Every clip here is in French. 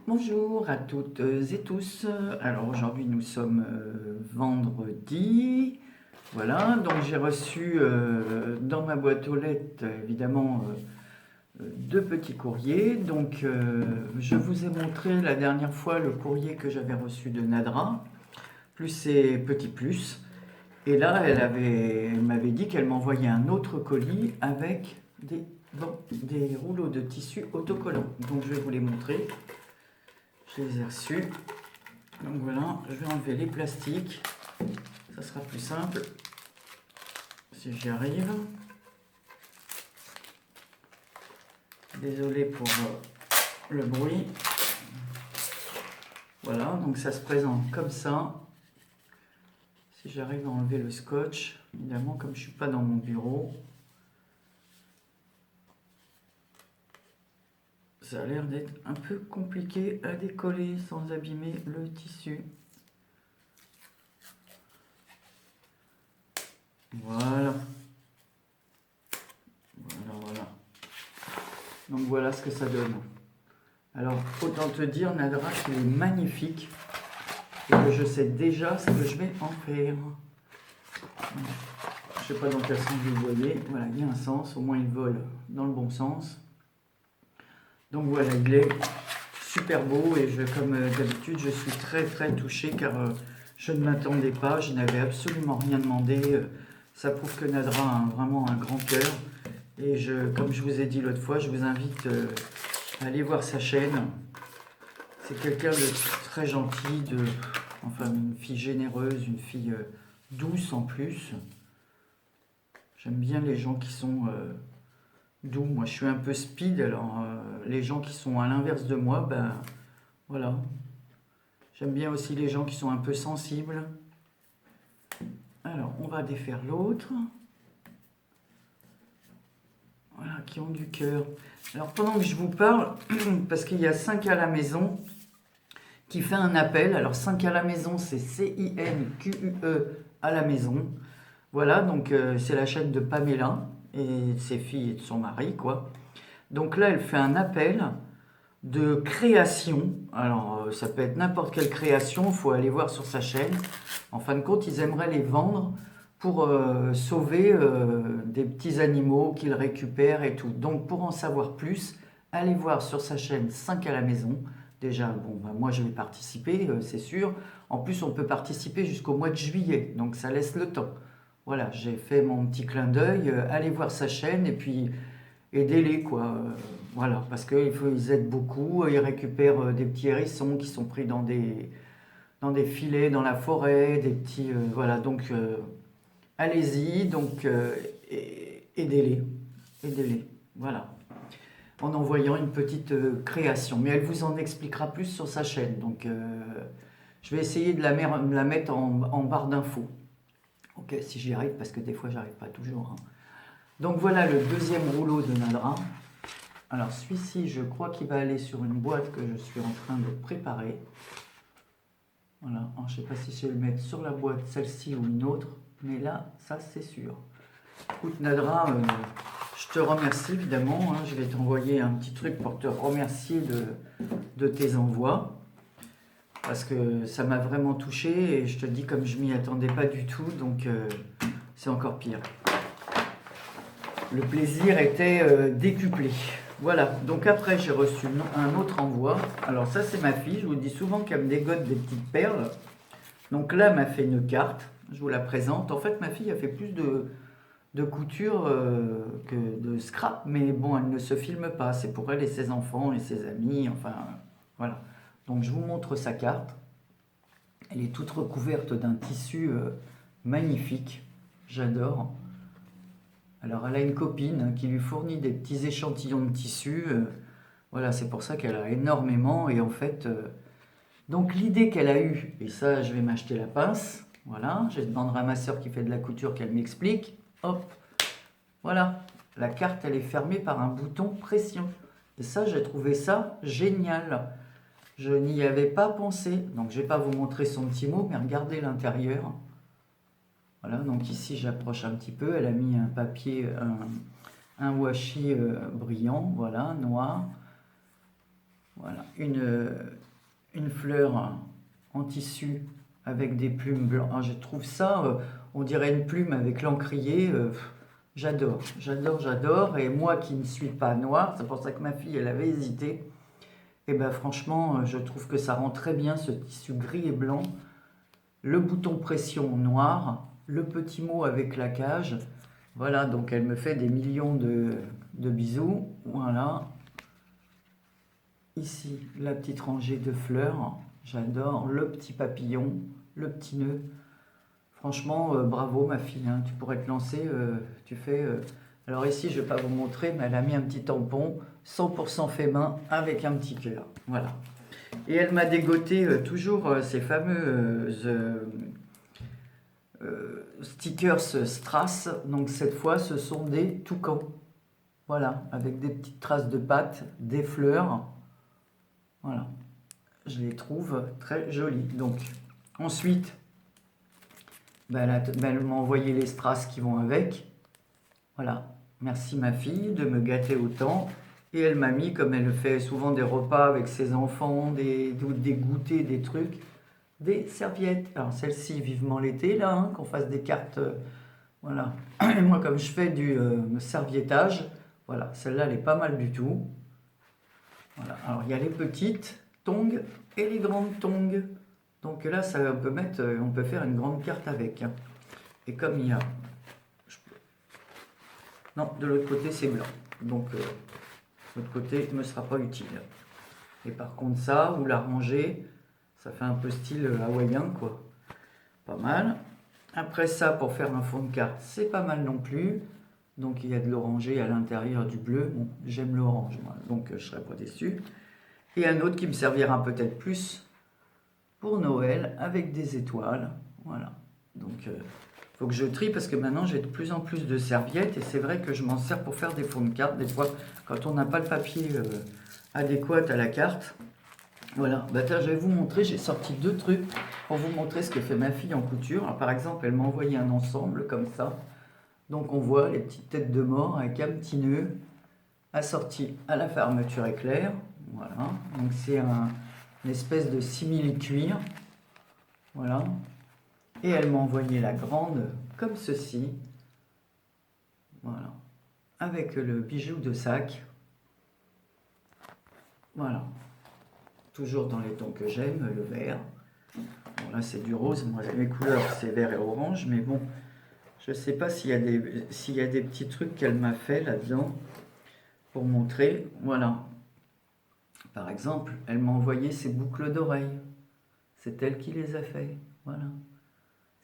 Bonjour à toutes et tous. Alors aujourd'hui nous sommes vendredi. Voilà, donc j'ai reçu dans ma boîte aux lettres évidemment deux petits courriers. Donc je vous ai montré la dernière fois le courrier que j'avais reçu de Nadra, plus ses petits plus. Et là elle m'avait dit qu'elle m'envoyait un autre colis avec des rouleaux de tissu autocollants. Donc je vais vous les montrer. Je les ai reçus. Donc voilà, je vais enlever les plastiques. Ça sera plus simple si j'y arrive. Désolé pour le bruit. Voilà, donc ça se présente comme ça. Si j'arrive à enlever le scotch, évidemment, comme je ne suis pas dans mon bureau, ça a l'air d'être un peu compliqué à décoller sans abîmer le tissu. Voilà. Voilà. Donc voilà ce que ça donne. Alors, autant te dire, Nadra, qu'il est magnifique et que je sais déjà ce que je vais en faire. Je ne sais pas dans quel sens vous le voyez. Voilà, il y a un sens, au moins il vole dans le bon sens. Donc voilà, il est super beau et comme d'habitude, je suis très touchée car je ne m'attendais pas, je n'avais absolument rien demandé. Ça prouve que Nadra a vraiment un grand cœur. Et comme je vous ai dit l'autre fois, je vous invite à aller voir sa chaîne. C'est quelqu'un de très gentil, enfin une fille généreuse, une fille douce en plus. J'aime bien les gens qui sont doux. Moi, je suis un peu speed, alors les gens qui sont à l'inverse de moi, ben voilà. J'aime bien aussi les gens qui sont un peu sensibles. Alors, on va défaire l'autre. Voilà, qui ont du cœur. Alors, pendant que je vous parle, parce qu'il y a 5 à la maison qui fait un appel. Alors, 5 à la maison, c'est CINQUE à la maison. Voilà, donc c'est la chaîne de Pamela et ses filles et de son mari, quoi. Donc là, elle fait un appel de création. Alors, ça peut être n'importe quelle création, il faut aller voir sur sa chaîne. En fin de compte, ils aimeraient les vendre pour sauver des petits animaux qu'ils récupèrent et tout. Donc, pour en savoir plus, allez voir sur sa chaîne 5 à la maison. Déjà, bon, bah, moi je vais participer, c'est sûr. En plus, on peut participer jusqu'au mois de juillet, donc ça laisse le temps. Voilà, j'ai fait mon petit clin d'œil. Allez voir sa chaîne et puis aidez-les, quoi. Voilà, parce qu'ils aident beaucoup. Ils récupèrent des petits hérissons qui sont pris dans des filets, dans la forêt, des petits... voilà, donc allez-y, donc aidez-les. Aidez-les, voilà. En envoyant une petite création. Mais elle vous en expliquera plus sur sa chaîne. Donc je vais essayer de la mettre en barre d'infos. Ok, si j'y arrive, parce que des fois, j'arrive pas toujours. Hein. Donc voilà le deuxième rouleau de Nadra. Alors celui-ci, je crois qu'il va aller sur une boîte que je suis en train de préparer. Voilà, alors, je ne sais pas si je vais le mettre sur la boîte, celle-ci ou une autre, mais là, ça c'est sûr. Écoute Nadra, je te remercie évidemment. Hein, je vais t'envoyer un petit truc pour te remercier de tes envois. Parce que ça m'a vraiment touché et je te dis comme je m'y attendais pas du tout, donc c'est encore pire. Le plaisir était décuplé. Voilà, donc après j'ai reçu un autre envoi. Alors ça c'est ma fille, je vous dis souvent qu'elle me dégote des petites perles. Donc là elle m'a fait une carte, je vous la présente. En fait ma fille a fait plus de couture que de scrap, mais bon elle ne se filme pas, c'est pour elle et ses enfants et ses amis, enfin voilà. Donc je vous montre sa carte. Elle est toute recouverte d'un tissu magnifique, j'adore. Alors elle a une copine qui lui fournit des petits échantillons de tissu. Voilà, c'est pour ça qu'elle a énormément. Et en fait, donc l'idée qu'elle a eue, et ça je vais m'acheter la pince. Voilà, je demanderai à ma soeur qui fait de la couture qu'elle m'explique. Hop, voilà, la carte elle est fermée par un bouton pression. Et ça j'ai trouvé ça génial. Je n'y avais pas pensé. Donc je ne vais pas vous montrer son petit mot, mais regardez l'intérieur. Voilà, donc ici j'approche un petit peu. Elle a mis un papier, un washi brillant, voilà, noir. Voilà, une fleur en tissu avec des plumes blanches. Ah, je trouve ça, on dirait une plume avec l'encrier. J'adore, j'adore, j'adore. Et moi qui ne suis pas noire, c'est pour ça que ma fille, elle avait hésité. Et ben franchement, je trouve que ça rend très bien ce tissu gris et blanc. Le bouton pression noir, le petit mot avec la cage. Voilà, donc elle me fait des millions de bisous. Voilà. Ici, la petite rangée de fleurs. J'adore. Le petit papillon, le petit nœud. Franchement, bravo ma fille, hein. Tu pourrais te lancer. Tu fais. Alors ici, je ne vais pas vous montrer, mais elle a mis un petit tampon 100% fait main avec un petit cœur. Voilà. Et elle m'a dégoté toujours ces fameuses stickers Strass. Donc cette fois, ce sont des toucans. Voilà, avec des petites traces de pâte, des fleurs. Voilà, je les trouve très jolies. Donc ensuite, elle m'a envoyé les strass qui vont avec. Voilà, merci ma fille de me gâter autant. Et elle m'a mis, comme elle fait souvent des repas avec ses enfants, des goûters, des trucs, des serviettes. Alors celle-ci, vivement l'été, là, hein, qu'on fasse des cartes. Voilà. Et moi, comme je fais du serviettage, voilà, celle-là, elle est pas mal du tout. Voilà. Alors il y a les petites tongs et les grandes tongs. Donc là, ça, on peut faire une grande carte avec, hein. Et comme il y a... Non, de l'autre côté, c'est blanc. Donc, l'autre côté ne me sera pas utile. Et par contre, ça, vous la rangez, ça fait un peu style hawaïen, quoi. Pas mal. Après ça, pour faire un fond de carte, c'est pas mal non plus. Donc, il y a de l'orangé à l'intérieur du bleu. Bon, j'aime l'orange, moi, donc je ne serai pas déçu. Et un autre qui me servira peut-être plus pour Noël, avec des étoiles. Voilà. Donc, faut que je trie parce que maintenant j'ai de plus en plus de serviettes et c'est vrai que je m'en sers pour faire des fonds de carte. Des fois, quand on n'a pas le papier adéquat à la carte. Voilà, bah, tiens, je vais vous montrer, j'ai sorti deux trucs pour vous montrer ce que fait ma fille en couture. Alors, par exemple, elle m'a envoyé un ensemble comme ça. Donc on voit les petites têtes de mort avec un petit nœud assorti à la fermeture éclair. Voilà, donc c'est une espèce de simili-cuir. Voilà. Et elle m'a envoyé la grande comme ceci. Voilà. Avec le bijou de sac. Voilà. Toujours dans les tons que j'aime, le vert. Bon, là c'est du rose. Moi mes couleurs c'est vert et orange. Mais bon, je ne sais pas s'il y a des petits trucs qu'elle m'a fait là-dedans pour montrer. Voilà. Par exemple, elle m'a envoyé ses boucles d'oreilles. C'est elle qui les a fait. Voilà.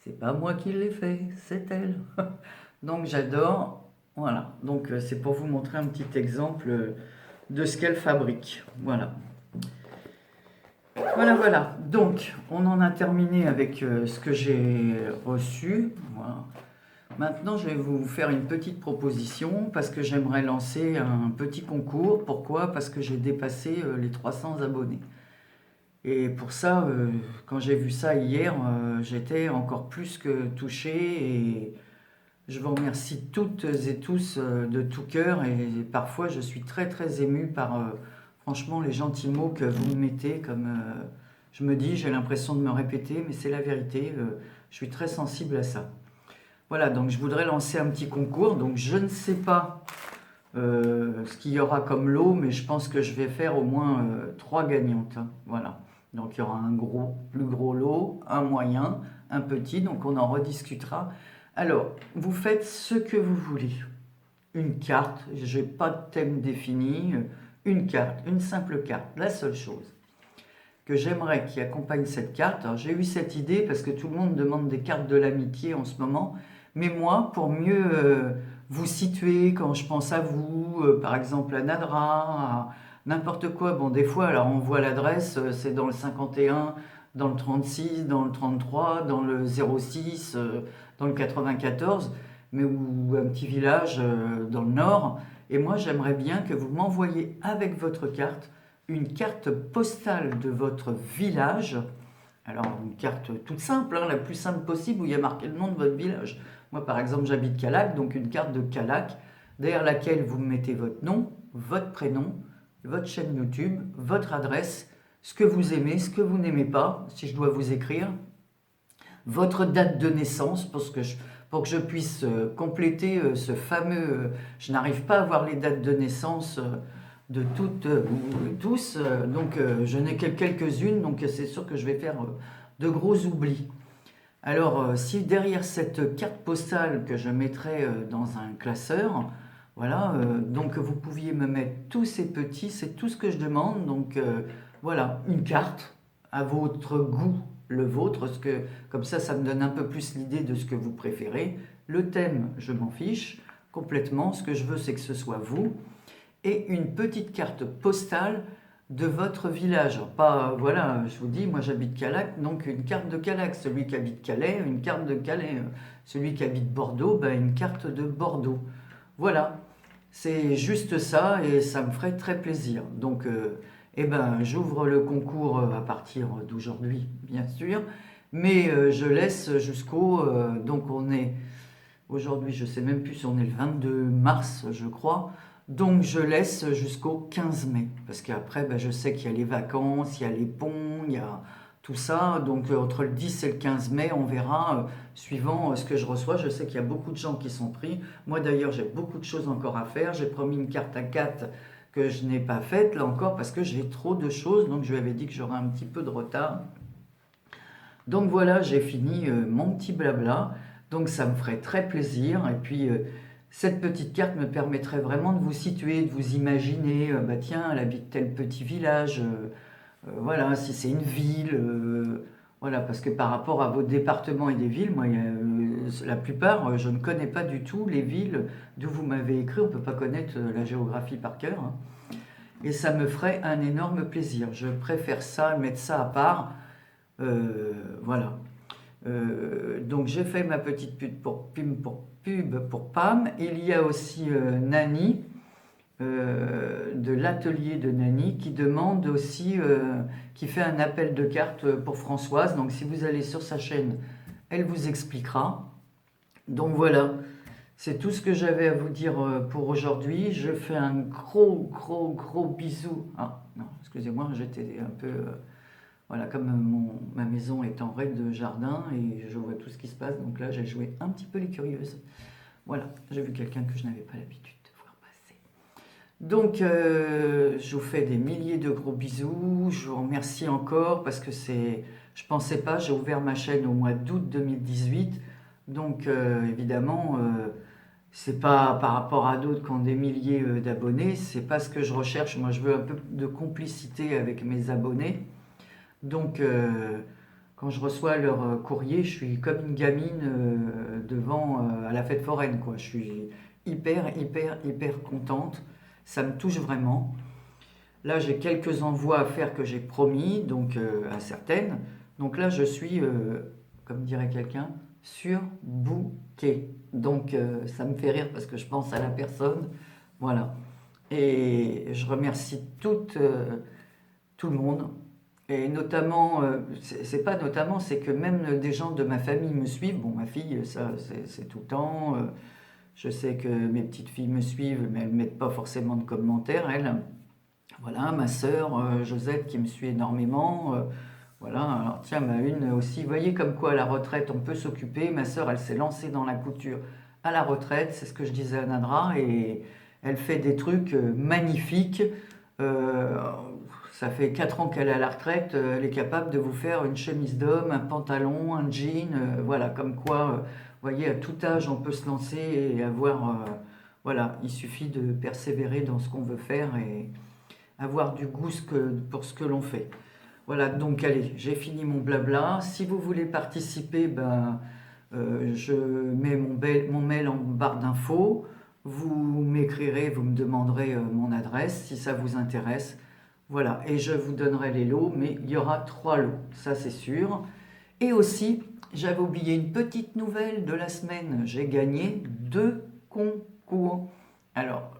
C'est pas moi qui l'ai fait, c'est elle. Donc j'adore. Voilà. Donc c'est pour vous montrer un petit exemple de ce qu'elle fabrique. Voilà. Voilà, voilà. Donc on en a terminé avec ce que j'ai reçu. Voilà. Maintenant, je vais vous faire une petite proposition parce que j'aimerais lancer un petit concours. Pourquoi? Parce que j'ai dépassé les 300 abonnés. Et pour ça, quand j'ai vu ça hier, j'étais encore plus que touché et je vous remercie toutes et tous de tout cœur et parfois je suis très très émue par franchement les gentils mots que vous me mettez comme je me dis, j'ai l'impression de me répéter, mais c'est la vérité, je suis très sensible à ça. Voilà, donc je voudrais lancer un petit concours, donc je ne sais pas ce qu'il y aura comme lot, mais je pense que je vais faire au moins 3 gagnantes, hein. Voilà. Donc il y aura un plus gros lot, un moyen, un petit, donc on en rediscutera. Alors, vous faites ce que vous voulez. Une carte, je n'ai pas de thème défini, une carte, une simple carte. La seule chose que j'aimerais qui accompagne cette carte, alors j'ai eu cette idée parce que tout le monde demande des cartes de l'amitié en ce moment, mais moi, pour mieux vous situer quand je pense à vous, par exemple à Nadra, n'importe quoi. Bon, des fois, alors on voit l'adresse, c'est dans le 51, dans le 36, dans le 33, dans le 06, dans le 94, mais ou un petit village dans le nord. Et moi, j'aimerais bien que vous m'envoyiez avec votre carte une carte postale de votre village. Alors, une carte toute simple, hein, la plus simple possible, où il y a marqué le nom de votre village. Moi, par exemple, j'habite Calac, donc une carte de Calac, derrière laquelle vous mettez votre nom, votre prénom, votre chaîne YouTube, votre adresse, ce que vous aimez, ce que vous n'aimez pas, si je dois vous écrire, votre date de naissance, pour que je puisse compléter ce fameux... je n'arrive pas à voir les dates de naissance de toutes ou tous, donc je n'ai que quelques-unes, donc c'est sûr que je vais faire de gros oublis. Alors, si derrière cette carte postale que je mettrai dans un classeur, voilà, donc vous pouviez me mettre tous ces petits, c'est tout ce que je demande, donc voilà, une carte à votre goût, le vôtre, comme ça me donne un peu plus l'idée de ce que vous préférez. Le thème, je m'en fiche complètement, ce que je veux c'est que ce soit vous, et une petite carte postale de votre village. Pas, voilà, je vous dis, moi j'habite Calac, donc une carte de Calac. Celui qui habite Calais, une carte de Calais. Celui qui habite Bordeaux, ben, une carte de Bordeaux. Voilà, c'est juste ça et ça me ferait très plaisir. Donc, eh ben, j'ouvre le concours à partir d'aujourd'hui, bien sûr, mais je laisse jusqu'au... donc on est... Aujourd'hui, je ne sais même plus si on est le 22 mars, je crois. Donc je laisse jusqu'au 15 mai. Parce qu'après, ben, je sais qu'il y a les vacances, il y a les ponts, il y a tout ça. Donc entre le 10 et le 15 mai, on verra, suivant ce que je reçois. Je sais qu'il y a beaucoup de gens qui sont pris. Moi d'ailleurs, j'ai beaucoup de choses encore à faire. J'ai promis une carte à 4 que je n'ai pas faite, là encore, parce que j'ai trop de choses. Donc je lui avais dit que j'aurais un petit peu de retard. Donc voilà, j'ai fini mon petit blabla. Donc ça me ferait très plaisir. Et puis cette petite carte me permettrait vraiment de vous situer, de vous imaginer, bah tiens, elle habite tel petit village, voilà, si c'est une ville, voilà, parce que par rapport à vos départements et des villes, moi, la plupart, je ne connais pas du tout les villes d'où vous m'avez écrit, on ne peut pas connaître la géographie par cœur, hein. Et ça me ferait un énorme plaisir. Je préfère ça, mettre ça à part, voilà. Donc j'ai fait ma petite pub pour Pam. Il y a aussi Nani, de l'atelier de Nani, qui demande aussi, qui fait un appel de cartes pour Françoise. Donc si vous allez sur sa chaîne, elle vous expliquera. Donc voilà, c'est tout ce que j'avais à vous dire pour aujourd'hui. Je fais un gros bisou. Ah non, excusez-moi, j'étais un peu... voilà, comme ma maison est en règle de jardin et je vois tout ce qui se passe, donc là j'ai joué un petit peu les curieuses. Voilà, j'ai vu quelqu'un que je n'avais pas l'habitude de voir passer. Donc je vous fais des milliers de gros bisous, je vous remercie encore parce que je pensais pas, j'ai ouvert ma chaîne au mois d'août 2018, donc évidemment c'est pas par rapport à d'autres qui ont des milliers d'abonnés, c'est pas ce que je recherche, moi je veux un peu de complicité avec mes abonnés. Donc, quand je reçois leur courrier, je suis comme une gamine devant à la fête foraine, quoi. Je suis hyper contente. Ça me touche vraiment. Là, j'ai quelques envois à faire que j'ai promis, donc à certaines. Donc là, je suis, comme dirait quelqu'un, surbooké. Donc, ça me fait rire parce que je pense à la personne. Voilà. Et je remercie tout le monde. Et notamment, c'est pas notamment, c'est que même des gens de ma famille me suivent. Bon, ma fille, ça, c'est tout le temps. Je sais que mes petites filles me suivent, mais elles ne mettent pas forcément de commentaires, elles. Voilà, ma sœur, Josette, qui me suit énormément. Voilà, alors tiens, une aussi. Vous voyez comme quoi, à la retraite, on peut s'occuper. Ma sœur, elle s'est lancée dans la couture à la retraite. C'est ce que je disais à Nadra. Et elle fait des trucs magnifiques. Euh, Ça fait 4 ans qu'elle est à la retraite, elle est capable de vous faire une chemise d'homme, un pantalon, un jean, voilà, comme quoi, vous voyez, à tout âge, on peut se lancer et avoir, voilà, il suffit de persévérer dans ce qu'on veut faire et avoir du goût pour ce que l'on fait. Voilà, donc allez, j'ai fini mon blabla. Si vous voulez participer, ben, je mets mon mail en barre d'infos. Vous m'écrirez, vous me demanderez mon adresse si ça vous intéresse. Voilà, et je vous donnerai les lots, mais il y aura 3 lots, ça c'est sûr. Et aussi, j'avais oublié une petite nouvelle de la semaine, j'ai gagné 2 concours. Alors,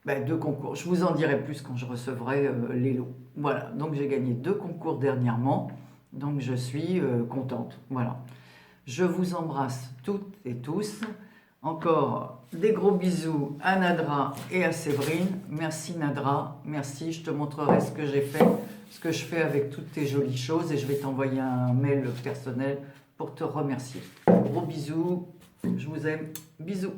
Ben, 2 concours. Je vous en dirai plus quand je recevrai les lots. Voilà, donc j'ai gagné 2 concours dernièrement. Donc je suis contente. Voilà. Je vous embrasse toutes et tous. Encore des gros bisous à Nadra et à Séverine. Merci Nadra, merci. Je te montrerai ce que j'ai fait, ce que je fais avec toutes tes jolies choses et je vais t'envoyer un mail personnel pour te remercier. Gros bisous, je vous aime. Bisous.